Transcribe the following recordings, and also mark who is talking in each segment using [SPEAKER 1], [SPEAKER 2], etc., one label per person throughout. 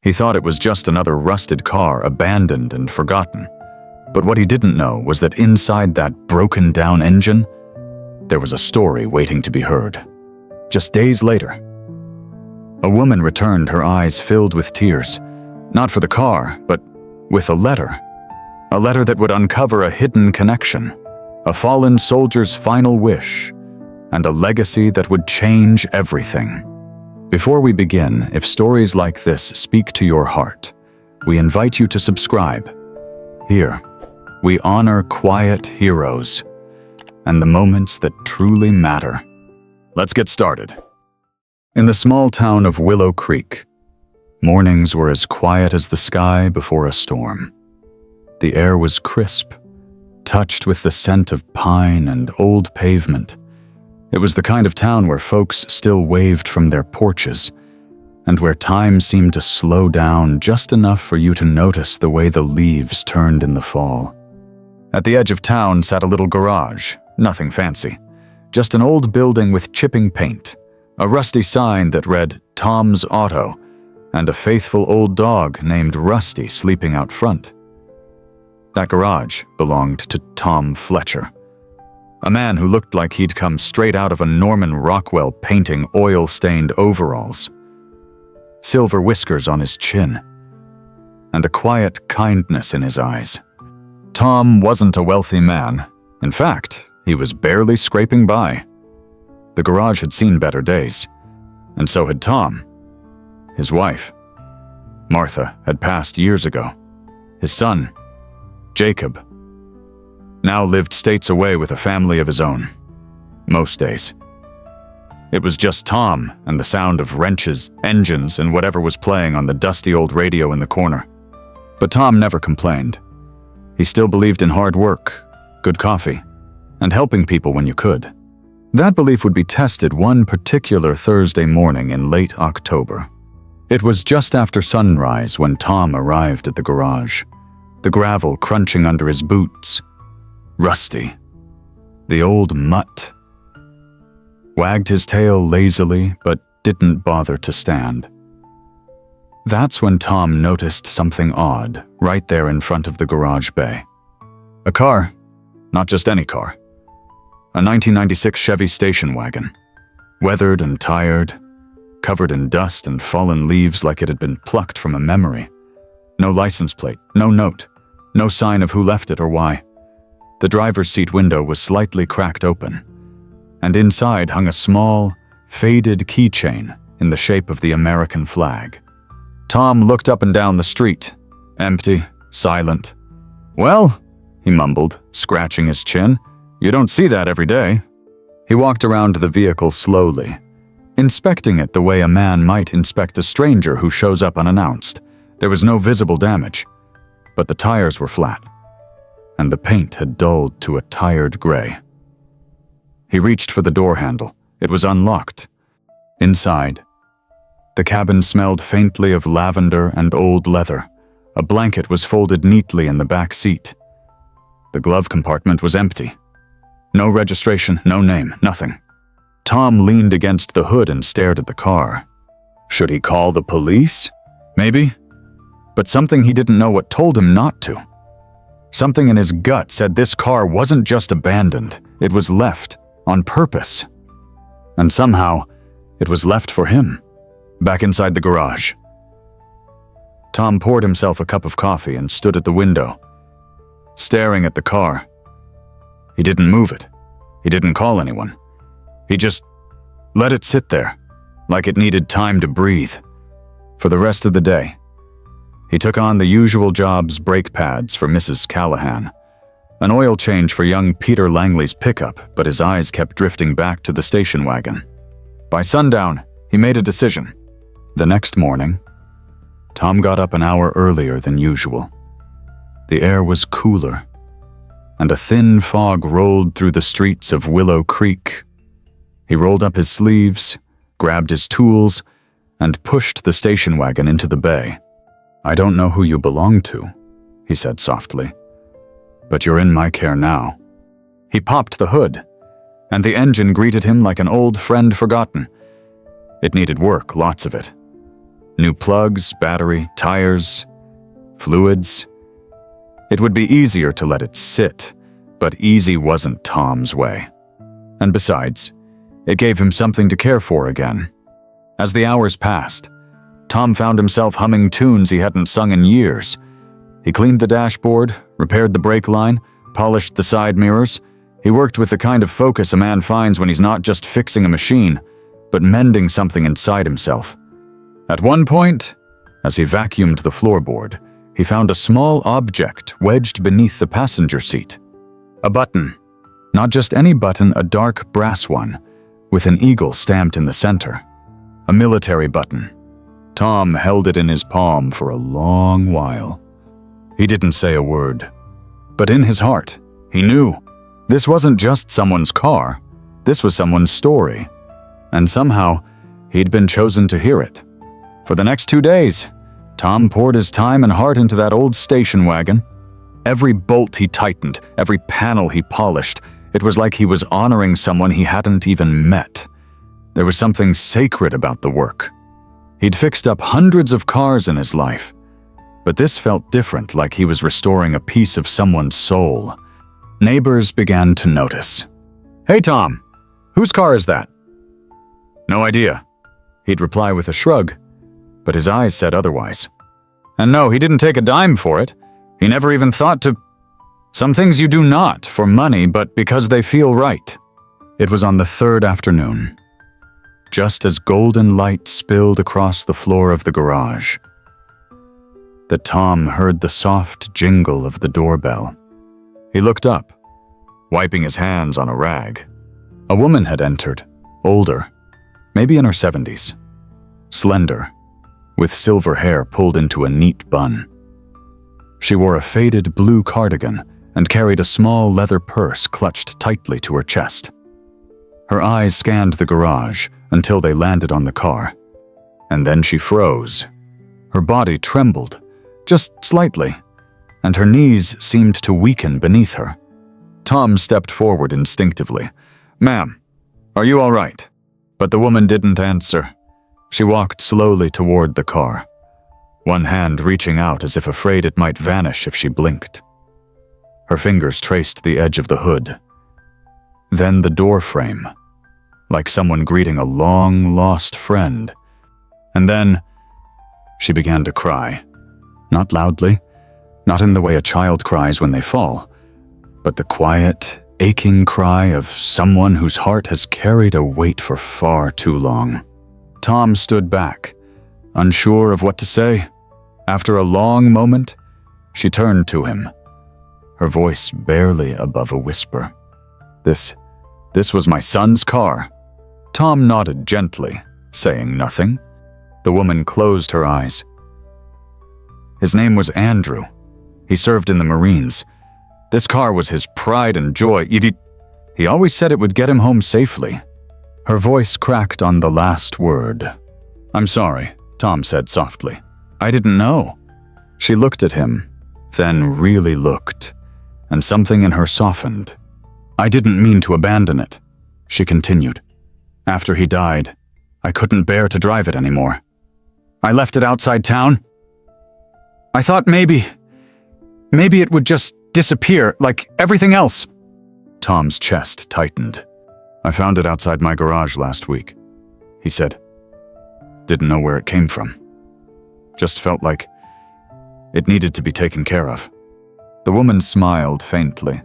[SPEAKER 1] He thought it was just another rusted car, abandoned and forgotten. But what he didn't know was that inside that broken-down engine, there was a story waiting to be heard. Just days later, a woman returned, her eyes filled with tears, not for the car, but with a letter that would uncover a hidden connection, a fallen soldier's final wish, and a legacy that would change everything. Before we begin, if stories like this speak to your heart, we invite you to subscribe. Here, we honor quiet heroes and the moments that truly matter. Let's get started. In the small town of Willow Creek, mornings were as quiet as the sky before a storm. The air was crisp, touched with the scent of pine and old pavement. It was the kind of town where folks still waved from their porches, and where time seemed to slow down just enough for you to notice the way the leaves turned in the fall. At the edge of town sat a little garage, nothing fancy, just an old building with chipping paint, a rusty sign that read Tom's Auto, and a faithful old dog named Rusty sleeping out front. That garage belonged to Tom Fletcher, a man who looked like he'd come straight out of a Norman Rockwell painting, oil-stained overalls, silver whiskers on his chin, and a quiet kindness in his eyes. Tom wasn't a wealthy man. In fact, he was barely scraping by. The garage had seen better days, and so had Tom. His wife, Martha, had passed years ago. His son, Jacob, now lived states away with a family of his own, most days. It was just Tom and the sound of wrenches, engines, and whatever was playing on the dusty old radio in the corner. But Tom never complained. He still believed in hard work, good coffee, and helping people when you could. That belief would be tested one particular Thursday morning in late October. It was just after sunrise when Tom arrived at the garage, the gravel crunching under his boots. Rusty, the old mutt, wagged his tail lazily but didn't bother to stand. That's when Tom noticed something odd right there in front of the garage bay. A car, not just any car. A 1996 Chevy station wagon, weathered and tired, covered in dust and fallen leaves like it had been plucked from a memory. No license plate, no note, no sign of who left it or why. The driver's seat window was slightly cracked open, and inside hung a small, faded keychain in the shape of the American flag. Tom looked up and down the street, empty, silent. "Well," he mumbled, scratching his chin, "you don't see that every day." He walked around the vehicle slowly, inspecting it the way a man might inspect a stranger who shows up unannounced. There was no visible damage, but the tires were flat, and the paint had dulled to a tired gray. He reached for the door handle. It was unlocked. Inside, the cabin smelled faintly of lavender and old leather. A blanket was folded neatly in the back seat. The glove compartment was empty. No registration, no name, nothing. Tom leaned against the hood and stared at the car. Should he call the police? Maybe. But something he didn't know what told him not to. Something in his gut said this car wasn't just abandoned, it was left on purpose. And somehow, it was left for him, back inside the garage. Tom poured himself a cup of coffee and stood at the window, staring at the car. He didn't move it. He didn't call anyone. He just let it sit there, like it needed time to breathe. For the rest of the day, he took on the usual jobs: brake pads for Mrs. Callahan, an oil change for young Peter Langley's pickup, but his eyes kept drifting back to the station wagon. By sundown, he made a decision. The next morning, Tom got up an hour earlier than usual. The air was cooler, and a thin fog rolled through the streets of Willow Creek. He rolled up his sleeves, grabbed his tools, and pushed the station wagon into the bay. "I don't know who you belong to," he said softly, "but you're in my care now." He popped the hood, and the engine greeted him like an old friend forgotten. It needed work, lots of it. New plugs, battery, tires, fluids. It would be easier to let it sit, but easy wasn't Tom's way. And besides, it gave him something to care for again. As the hours passed, Tom found himself humming tunes he hadn't sung in years. He cleaned the dashboard, repaired the brake line, polished the side mirrors. He worked with the kind of focus a man finds when he's not just fixing a machine, but mending something inside himself. At one point, as he vacuumed the floorboard, he found a small object wedged beneath the passenger seat. A button. Not just any button, a dark brass one, with an eagle stamped in the center. A military button. Tom held it in his palm for a long while. He didn't say a word, but in his heart, he knew this wasn't just someone's car. This was someone's story. And somehow, he'd been chosen to hear it. For the next 2 days, Tom poured his time and heart into that old station wagon. Every bolt he tightened, every panel he polished, it was like he was honoring someone he hadn't even met. There was something sacred about the work. He'd fixed up hundreds of cars in his life, but this felt different, like he was restoring a piece of someone's soul. Neighbors began to notice. "Hey, Tom, whose car is that?" "No idea," he'd reply with a shrug, but his eyes said otherwise. And no, he didn't take a dime for it. He never even thought to. Some things you do not for money, but because they feel right. It was on the third afternoon, just as golden light spilled across the floor of the garage, that Tom heard the soft jingle of the doorbell. He looked up, wiping his hands on a rag. A woman had entered, older, maybe in her 70s, slender, with silver hair pulled into a neat bun. She wore a faded blue cardigan and carried a small leather purse clutched tightly to her chest. Her eyes scanned the garage until they landed on the car, and then she froze. Her body trembled, just slightly, and her knees seemed to weaken beneath her. Tom stepped forward instinctively. "Ma'am, are you all right?" But the woman didn't answer. She walked slowly toward the car, one hand reaching out as if afraid it might vanish if she blinked. Her fingers traced the edge of the hood, then the door frame, like someone greeting a long-lost friend. And then she began to cry. Not loudly, not in the way a child cries when they fall, but the quiet, aching cry of someone whose heart has carried a weight for far too long. Tom stood back, unsure of what to say. After a long moment, she turned to him, her voice barely above a whisper. This was my son's car." Tom nodded gently, saying nothing. The woman closed her eyes. "His name was Andrew. He served in the Marines. This car was his pride and joy. He always said it would get him home safely." Her voice cracked on the last word. "I'm sorry," Tom said softly. "I didn't know." She looked at him, then really looked, and something in her softened. "I didn't mean to abandon it," she continued. "After he died, I couldn't bear to drive it anymore. I left it outside town. I thought maybe it would just disappear like everything else." Tom's chest tightened. "I found it outside my garage last week," he said. "Didn't know where it came from. Just felt like it needed to be taken care of." The woman smiled faintly.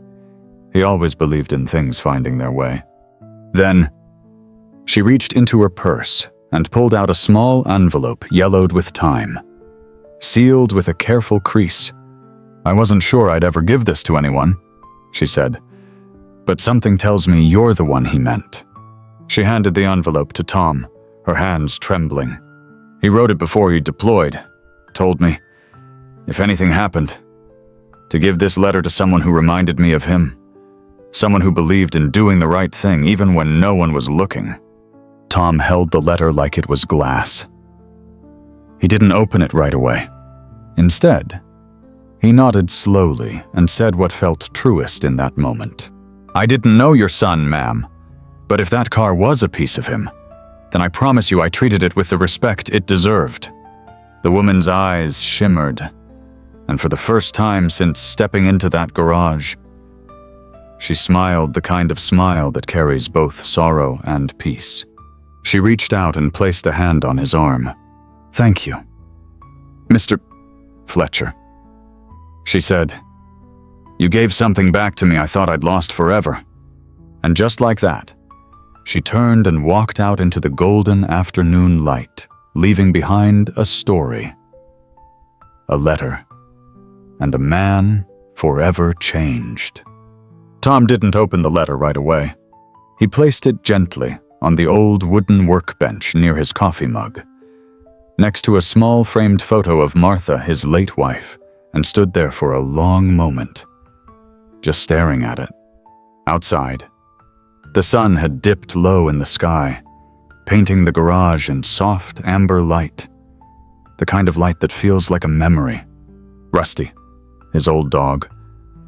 [SPEAKER 1] He always believed in things finding their way. Then she reached into her purse and pulled out a small envelope yellowed with time, sealed with a careful crease. "I wasn't sure I'd ever give this to anyone," she said, "but something tells me you're the one he meant." She handed the envelope to Tom, her hands trembling. "He wrote it before he deployed. Told me, if anything happened, to give this letter to someone who reminded me of him. Someone who believed in doing the right thing even when no one was looking." Tom held the letter like it was glass. He didn't open it right away. Instead, he nodded slowly and said what felt truest in that moment. "I didn't know your son, ma'am, but if that car was a piece of him, then I promise you I treated it with the respect it deserved." The woman's eyes shimmered, and for the first time since stepping into that garage, she smiled the kind of smile that carries both sorrow and peace. She reached out and placed a hand on his arm. "Thank you, Mr. Fletcher," she said. "You gave something back to me I thought I'd lost forever." And just like that, she turned and walked out into the golden afternoon light, leaving behind a story, a letter, and a man forever changed. Tom didn't open the letter right away. He placed it gently on the old wooden workbench near his coffee mug, next to a small framed photo of Martha, his late wife, and stood there for a long moment, just staring at it. Outside, the sun had dipped low in the sky, painting the garage in soft amber light, the kind of light that feels like a memory. Rusty, his old dog,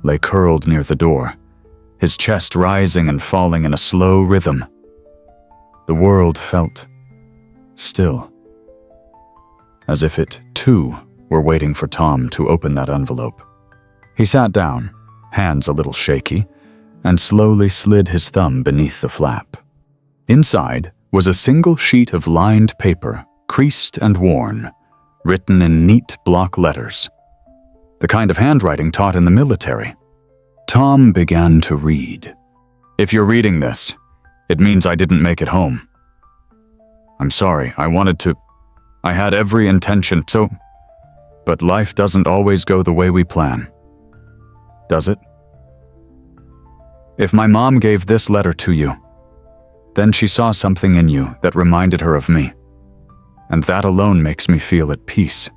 [SPEAKER 1] lay curled near the door, his chest rising and falling in a slow rhythm. The world felt still, as if it, too, were waiting for Tom to open that envelope. He sat down, hands a little shaky, and slowly slid his thumb beneath the flap. Inside was a single sheet of lined paper, creased and worn, written in neat block letters, the kind of handwriting taught in the military. Tom began to read. "If you're reading this, it means I didn't make it home. I'm sorry, I had every intention to, but life doesn't always go the way we plan. Does it? If my mom gave this letter to you, then she saw something in you that reminded her of me, and that alone makes me feel at peace."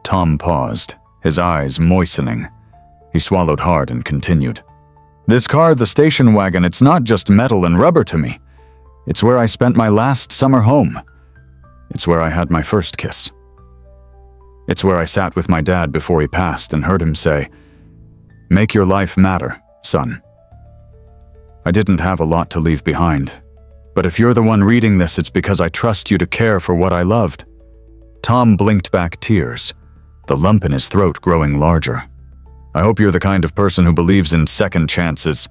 [SPEAKER 1] Tom paused, his eyes moistening. He swallowed hard and continued. "This car, the station wagon, it's not just metal and rubber to me. It's where I spent my last summer home. It's where I had my first kiss. It's where I sat with my dad before he passed and heard him say, 'Make your life matter, son.' I didn't have a lot to leave behind, but if you're the one reading this, it's because I trust you to care for what I loved." Tom blinked back tears, the lump in his throat growing larger. "I hope you're the kind of person who believes in second chances,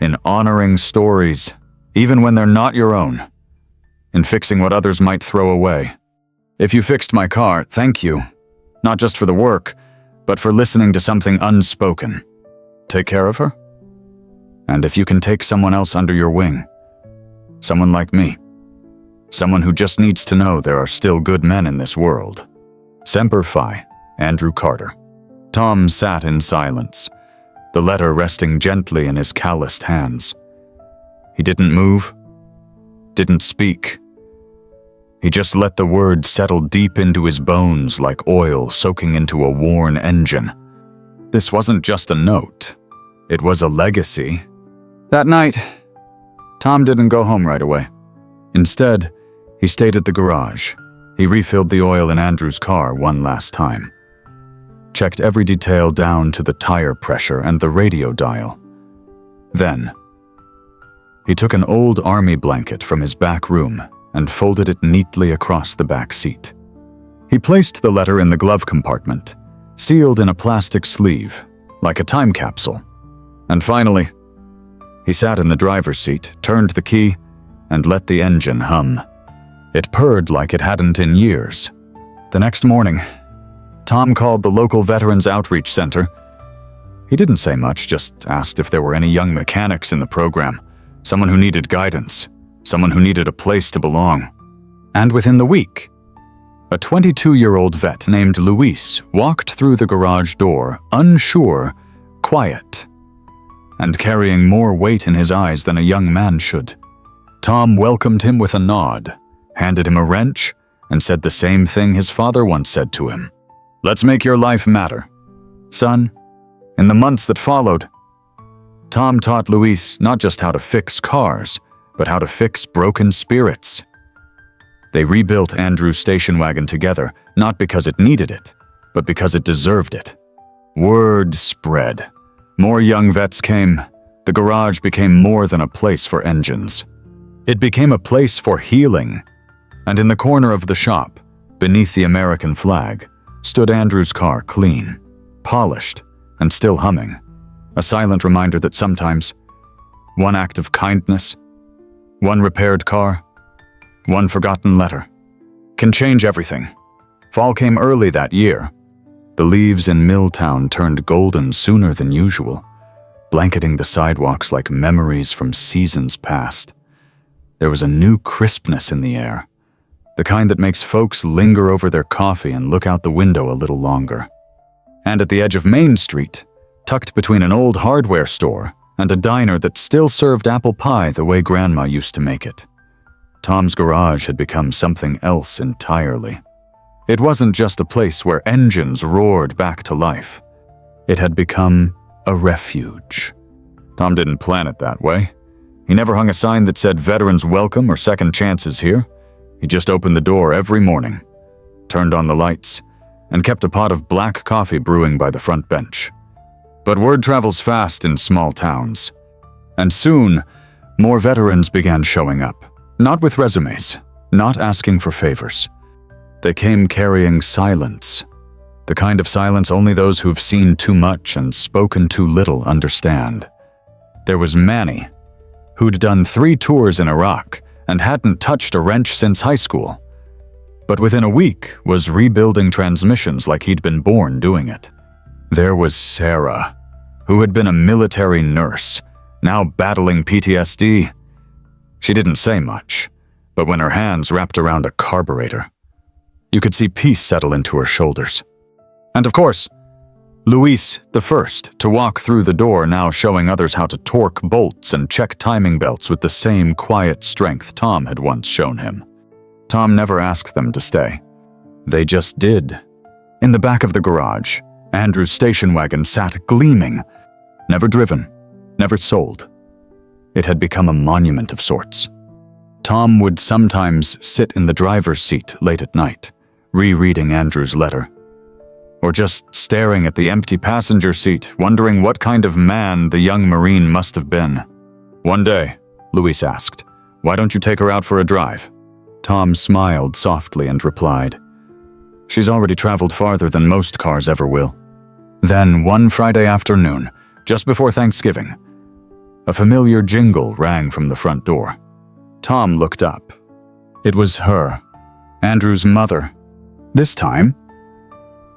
[SPEAKER 1] in honoring stories, even when they're not your own, in fixing what others might throw away. If you fixed my car, thank you, not just for the work, but for listening to something unspoken. Take care of her. And if you can take someone else under your wing, someone like me, someone who just needs to know there are still good men in this world. Semper Fi, Andrew Carter." Tom sat in silence, the letter resting gently in his calloused hands. He didn't move, didn't speak. He just let the words settle deep into his bones like oil soaking into a worn engine. This wasn't just a note. It was a legacy. That night, Tom didn't go home right away. Instead, he stayed at the garage. He refilled the oil in Andrew's car one last time, checked every detail down to the tire pressure and the radio dial. Then, he took an old army blanket from his back room and folded it neatly across the back seat. He placed the letter in the glove compartment, sealed in a plastic sleeve, like a time capsule. And finally, he sat in the driver's seat, turned the key, and let the engine hum. It purred like it hadn't in years. The next morning, Tom called the local Veterans Outreach Center. He didn't say much, just asked if there were any young mechanics in the program, someone who needed guidance, someone who needed a place to belong. And within the week, a 22-year-old vet named Luis walked through the garage door, unsure, quiet, and carrying more weight in his eyes than a young man should. Tom welcomed him with a nod, handed him a wrench, and said the same thing his father once said to him. "Let's make your life matter. Son." In the months that followed, Tom taught Luis not just how to fix cars, but how to fix broken spirits. They rebuilt Andrew's station wagon together, not because it needed it, but because it deserved it. Word spread. More young vets came. The garage became more than a place for engines. It became a place for healing. And in the corner of the shop, beneath the American flag, stood Andrew's car, clean, polished, and still humming. A silent reminder that sometimes one act of kindness, one repaired car, one forgotten letter can change everything. Fall came early that year. The leaves in Milltown turned golden sooner than usual, blanketing the sidewalks like memories from seasons past. There was a new crispness in the air, the kind that makes folks linger over their coffee and look out the window a little longer. And at the edge of Main Street, tucked between an old hardware store and a diner that still served apple pie the way Grandma used to make it, Tom's garage had become something else entirely. It wasn't just a place where engines roared back to life. It had become a refuge. Tom didn't plan it that way. He never hung a sign that said veterans welcome or second chances here. He just opened the door every morning, turned on the lights, and kept a pot of black coffee brewing by the front bench. But word travels fast in small towns. And soon, more veterans began showing up, not with resumes, not asking for favors. They came carrying silence, the kind of silence only those who've seen too much and spoken too little understand. There was Manny, who'd done 3 tours in Iraq and hadn't touched a wrench since high school, but within a week was rebuilding transmissions like he'd been born doing it. There was Sarah, who had been a military nurse, now battling PTSD. She didn't say much, but when her hands wrapped around a carburetor, you could see peace settle into her shoulders. And of course, Luis, the first to walk through the door, now showing others how to torque bolts and check timing belts with the same quiet strength Tom had once shown him. Tom never asked them to stay. They just did. In the back of the garage, Andrew's station wagon sat gleaming. Never driven, never sold. It had become a monument of sorts. Tom would sometimes sit in the driver's seat late at night, rereading Andrew's letter, or just staring at the empty passenger seat, wondering what kind of man the young Marine must have been. One day, Luis asked, "Why don't you take her out for a drive?" Tom smiled softly and replied, "She's already traveled farther than most cars ever will." Then, one Friday afternoon, just before Thanksgiving, a familiar jingle rang from the front door. Tom looked up. It was her, Andrew's mother. This time,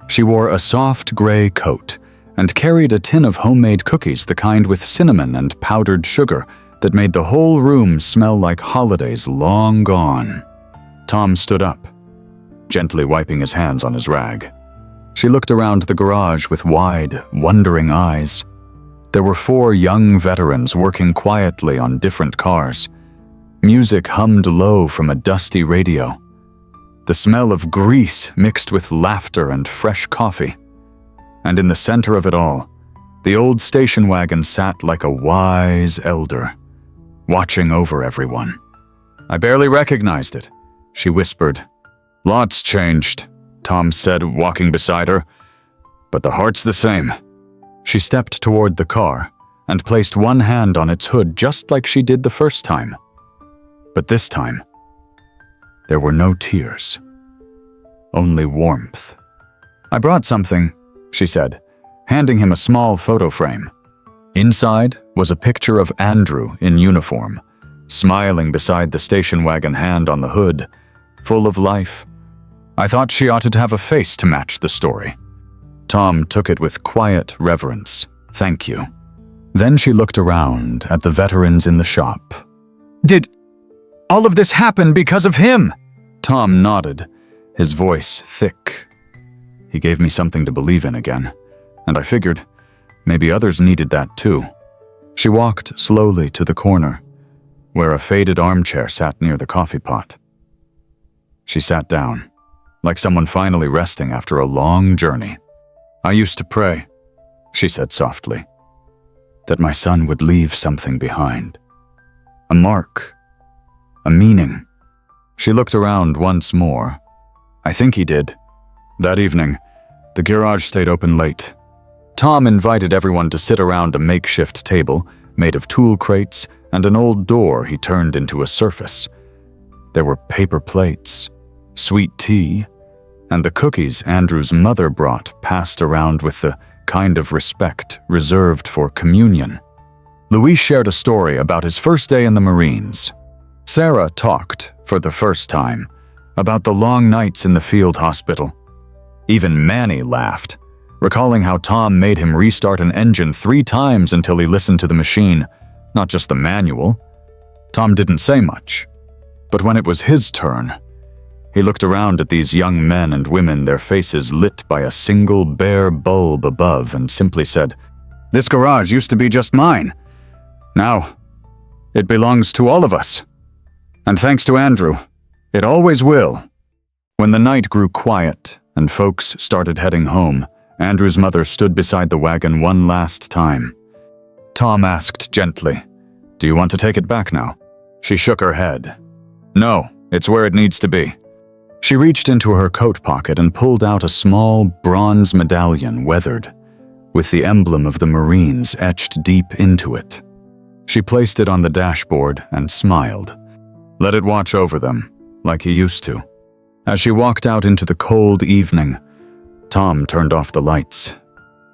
[SPEAKER 1] she wore a soft gray coat and carried a tin of homemade cookies, the kind with cinnamon and powdered sugar that made the whole room smell like holidays long gone. Tom stood up, gently wiping his hands on his rag. She looked around the garage with wide, wondering eyes. There were 4 young veterans working quietly on different cars. Music hummed low from a dusty radio. The smell of grease mixed with laughter and fresh coffee. And in the center of it all, the old station wagon sat like a wise elder, watching over everyone. "I barely recognized it," she whispered. "Lots changed," Tom said, walking beside her. "But the heart's the same." She stepped toward the car and placed one hand on its hood just like she did the first time. But this time, there were no tears, only warmth. "I brought something," she said, handing him a small photo frame. Inside was a picture of Andrew in uniform, smiling beside the station wagon, hand on the hood, full of life. "I thought she ought to have a face to match the story." Tom took it with quiet reverence. "Thank you." Then she looked around at the veterans in the shop. "Did all of this happen because of him?" Tom nodded, his voice thick. "He gave me something to believe in again, and I figured maybe others needed that too." She walked slowly to the corner, where a faded armchair sat near the coffee pot. She sat down, like someone finally resting after a long journey. "I used to pray," she said softly, "that my son would leave something behind. A mark, a meaning." She looked around once more. "I think he did." That evening, the garage stayed open late. Tom invited everyone to sit around a makeshift table made of tool crates and an old door he turned into a surface. There were paper plates, sweet tea, and the cookies Andrew's mother brought passed around with the kind of respect reserved for communion. Luis shared a story about his first day in the Marines. Sarah talked, for the first time, about the long nights in the field hospital. Even Manny laughed, recalling how Tom made him restart an engine 3 times until he listened to the machine, not just the manual. Tom didn't say much, but when it was his turn, he looked around at these young men and women, their faces lit by a single bare bulb above, and simply said, "This garage used to be just mine. Now, it belongs to all of us. And thanks to Andrew, it always will." When the night grew quiet and folks started heading home, Andrew's mother stood beside the wagon one last time. Tom asked gently, "Do you want to take it back now?" She shook her head. "No, it's where it needs to be." She reached into her coat pocket and pulled out a small bronze medallion, weathered, with the emblem of the Marines etched deep into it. She placed it on the dashboard and smiled. Let it watch over them, like he used to. As she walked out into the cold evening, Tom turned off the lights.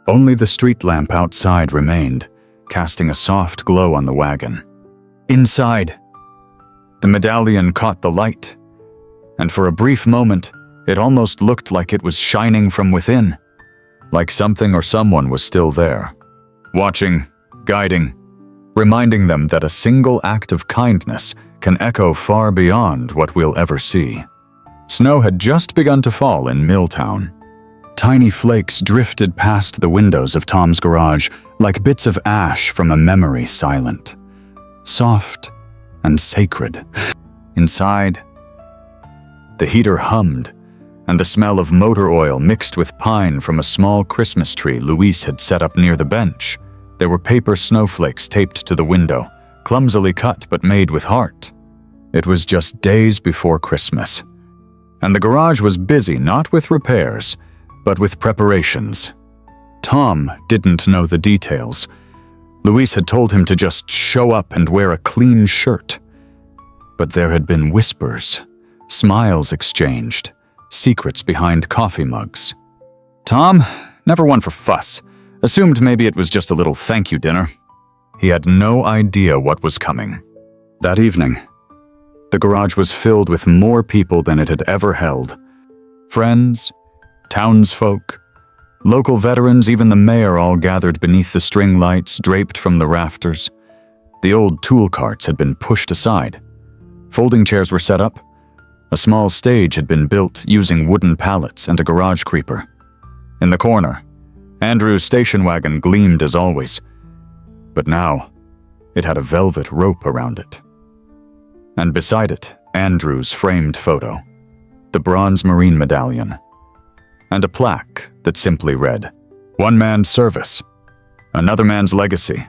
[SPEAKER 1] Only the street lamp outside remained, casting a soft glow on the wagon. Inside, the medallion caught the light, and for a brief moment, it almost looked like it was shining from within, like something or someone was still there, watching, guiding, reminding them that a single act of kindness can echo far beyond what we'll ever see. Snow had just begun to fall in Milltown. Tiny flakes drifted past the windows of Tom's garage like bits of ash from a memory silent, soft and sacred. Inside, the heater hummed, and the smell of motor oil mixed with pine from a small Christmas tree Luis had set up near the bench. There were paper snowflakes taped to the window, clumsily cut but made with heart. It was just days before Christmas, and the garage was busy not with repairs, but with preparations. Tom didn't know the details. Luis had told him to just show up and wear a clean shirt. But there had been whispers, smiles exchanged, secrets behind coffee mugs. Tom, never one for fuss, assumed maybe it was just a little thank you dinner. He had no idea what was coming. That evening, the garage was filled with more people than it had ever held. Friends, townsfolk, local veterans, even the mayor all gathered beneath the string lights draped from the rafters. The old tool carts had been pushed aside. Folding chairs were set up. A small stage had been built using wooden pallets and a garage creeper. In the corner, Andrew's station wagon gleamed as always, but now it had a velvet rope around it. And beside it, Andrew's framed photo, the bronze Marine medallion, and a plaque that simply read, "One man's service, another man's legacy,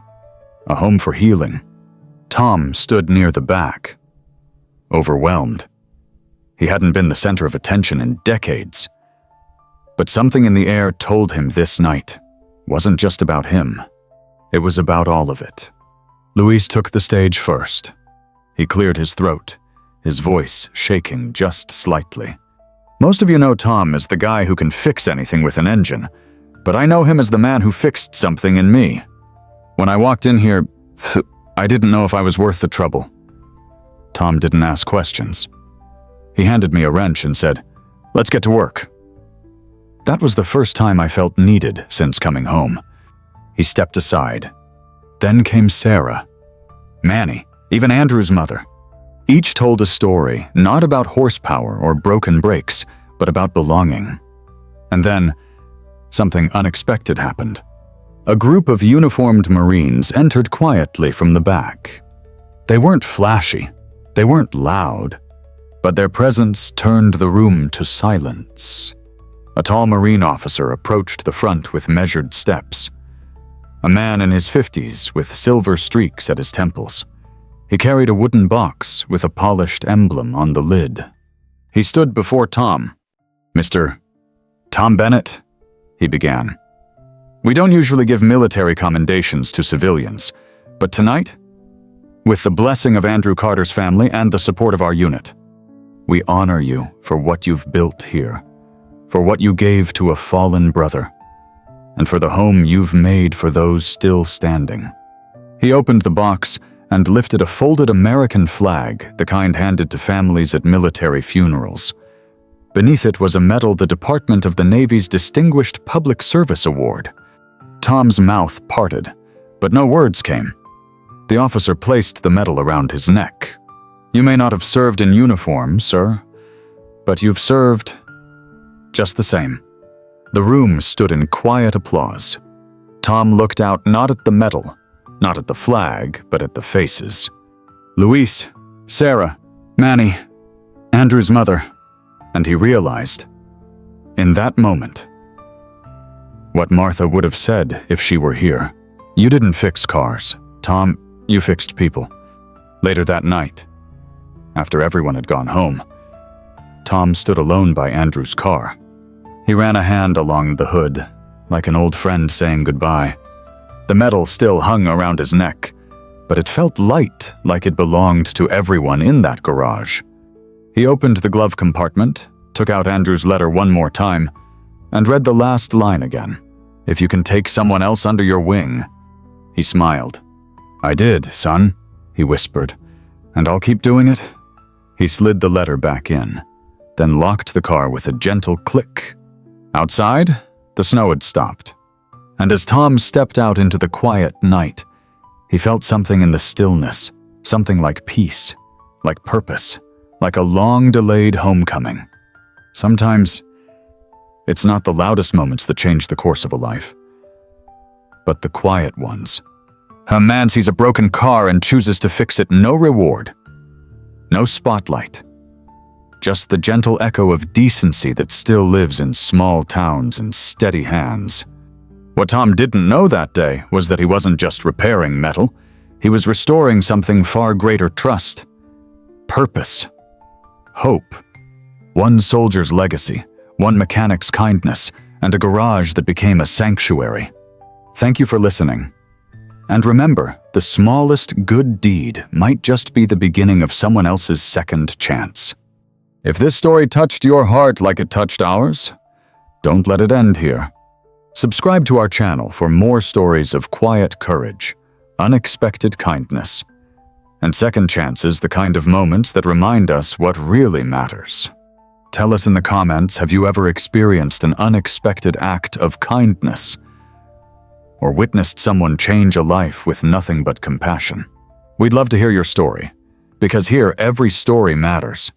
[SPEAKER 1] a home for healing." Tom stood near the back, overwhelmed. He hadn't been the center of attention in decades. But something in the air told him this night wasn't just about him. It was about all of it. Luis took the stage first. He cleared his throat, his voice shaking just slightly. Most of you know Tom as the guy who can fix anything with an engine, but I know him as the man who fixed something in me. When I walked in here, I didn't know if I was worth the trouble. Tom didn't ask questions. He handed me a wrench and said, "Let's get to work." That was the first time I felt needed since coming home. He stepped aside. Then came Sarah, Manny, even Andrew's mother. Each told a story, not about horsepower or broken brakes, but about belonging. And then, something unexpected happened. A group of uniformed Marines entered quietly from the back. They weren't flashy, they weren't loud, but their presence turned the room to silence. A tall Marine officer approached the front with measured steps. A man in his 50s with silver streaks at his temples. He carried a wooden box with a polished emblem on the lid. He stood before Tom. "Mr. Tom Bennett," he began. "We don't usually give military commendations to civilians, but tonight, with the blessing of Andrew Carter's family and the support of our unit, we honor you for what you've built here. for what you gave to a fallen brother, and for the home you've made for those still standing." He opened the box and lifted a folded American flag, the kind handed to families at military funerals. Beneath it was a medal the Department of the Navy's Distinguished Public Service Award. Tom's mouth parted, but no words came. The officer placed the medal around his neck. "You may not have served in uniform, sir, but you've served just the same." The room stood in quiet applause. Tom looked out not at the medal, not at the flag, but at the faces. Luis, Sarah, Manny, Andrew's mother. And he realized, in that moment, what Martha would have said if she were here. "You didn't fix cars, Tom, you fixed people." Later that night, after everyone had gone home, Tom stood alone by Andrew's car. He ran a hand along the hood, like an old friend saying goodbye. The medal still hung around his neck, but it felt light, like it belonged to everyone in that garage. He opened the glove compartment, took out Andrew's letter one more time, and read the last line again. "If you can take someone else under your wing." He smiled. "I did, son," he whispered, "and I'll keep doing it." He slid the letter back in, then locked the car with a gentle click. Outside, the snow had stopped, and as Tom stepped out into the quiet night, he felt something in the stillness, something like peace, like purpose, like a long-delayed homecoming. Sometimes, it's not the loudest moments that change the course of a life, but the quiet ones. A man sees a broken car and chooses to fix it. No reward, no spotlight, just the gentle echo of decency that still lives in small towns and steady hands. What Tom didn't know that day was that he wasn't just repairing metal, he was restoring something far greater: trust, purpose, hope. One soldier's legacy, one mechanic's kindness, and a garage that became a sanctuary. Thank you for listening. And remember, the smallest good deed might just be the beginning of someone else's second chance. If this story touched your heart like it touched ours, don't let it end here. Subscribe to our channel for more stories of quiet courage, unexpected kindness, and second chances, the kind of moments that remind us what really matters. Tell us in the comments, have you ever experienced an unexpected act of kindness? Or witnessed someone change a life with nothing but compassion? We'd love to hear your story, because here every story matters.